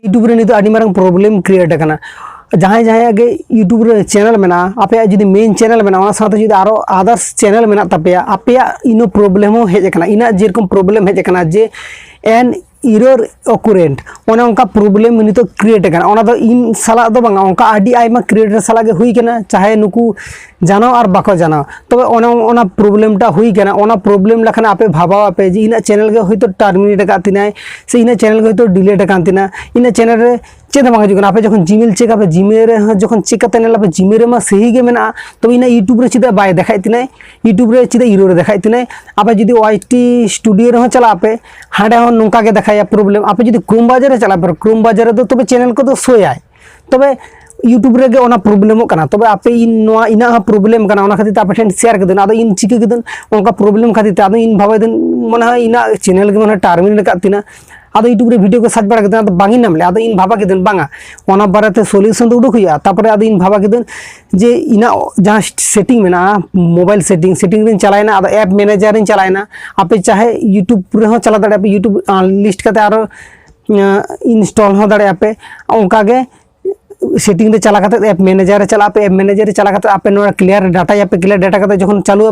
YouTube रे नितो आदि मारंग प्रॉब्लम क्रिएट करना जहाँ जहाँ आगे यूट्यूब रे चैनल में आपे जुदी मेन चैनल में जुदी आरो अदर्स चैनल में तपे आपे इनो प्रॉब्लम हो हेज करना इना जेरकम प्रॉब्लम हेज करना जे एन इरर अकुरेंट ओना उनका प्रॉब्लम नितो क्रिएट करना ओना दो इन साला दो बांगा उनका आदि आइमा क्रिएटर साला के हुई करना चाहे नुकु जानो और बाको जानो तबे ओना प्रॉब्लम टा हुई करना ओना प्रॉब्लम लखना आपे भाबाव आपे जे इना चैनल के होइतो टर्मिनेट का तिनाय से इना चैनल के होइतो डिलीट का तिना इना चैनल रे चेद बांगा जुगना आपे जखन जीमेल चेक आपे जीमेल रे जखन चेक करते नेला पे जीमेल रे मा सही के मेना तो इना यूट्यूब रे चिदा बाय देखाय तिनाय यूट्यूब रे चिदा इरो रे देखाय तिनाय आपे जुदी वाईटी स्टूडियो रे चला आपे हाडे हो नुका के देखाया प्रॉब्लम आपे जुदी क्रोम बाजार रे चला पर क्रोम बाजार रे तबे चैनल को तो सोयाय तबे यूट्यूब रे ओना प्रॉब्लम करना तबे आपे इना प्रॉब्लम करना ओना खातिर आपे ठेन शेयर कदन आदो इन चिके कदन ओनका प्रॉब्लम खातिर आदो इन भाबे दन मने इना चैनल के मने टर्मिनेट का तिना आदो यूट्यूब रे वीडियो को सर्च बड़ा कदन आदो बांगी नामले आदो इन भाबा कदन बांगा ओना बारेते सॉल्यूशन दो उडुक हुया तापरे आदो इन भाबा कदन जे इना जहां सेटिंग मेना मोबाइल सेटिंग रे चलायना आदो ऐप मैनेजर रे चलायना आपे चाहे यूट्यूब रे हो चला दाड़े आपे यूट्यूब लिस्ट करते आरो इंस्टॉल हो दाड़े आपे ओनका के सेटिंग रे चला करते ऐप मैनेजर रे चला पे ऐप मैनेजर रे चला करते आपे नोरा क्लियर डाटा या पे क्लियर डाटा करते जखन चालू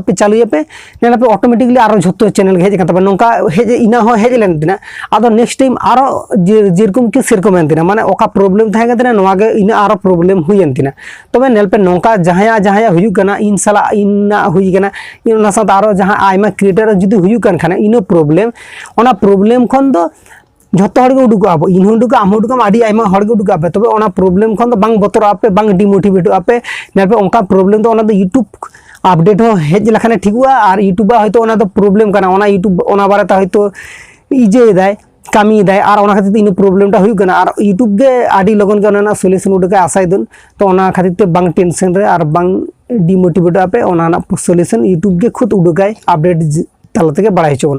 पे नेला पे ऑटोमेटिकली आरो झोतो चैनल हेज करते नोंका हेज इना हो हेज लेन दिना आदो नेक्स्ट टाइम आरो जेरकम के सेरकम एंतिना माने ओका प्रॉब्लम थाहे गदना नोवा गे इना आरो प्रॉब्लम हुई एंतिना तबे नेल पे नोंका जहाया हुयु कना इन साला इना हुई कना इना साथ आरो जहां आइमा क्रिएटर जुदी हुयु कन खाना इनो प्रॉब्लम ओना प्रॉब्लम खन दो झोतो हड़ के उडुक आबो इन उडुक आम उडुक आदि आइमा हड़ के उडुक आपे तबे ओना प्रॉब्लम खन दो बांग बतर आपे बांग डिमोटिवेट आपे नेल पे ओनका प्रॉब्लम दो ओना दो यूट्यूब अपडेट हो हेज लखाने ठिकुआ और यूट्यूब हयतो ओना दो प्रॉब्लम कना ओना यूट्यूब ओना बारेता हयतो इजे दाय कामी दाय और ओना खातिर इन प्रॉब्लम टा हुई कना और यूट्यूब के आदि लगन के ओना सॉल्यूशन उडुक आसाय दन तो ओना खातिर ते बांग टेंशन रे और बांग डिमोटिवेट आपे ओना सॉल्यूशन यूट्यूब के खुद उडुकाय अपडेट तला तेगे बड़ाई चोन।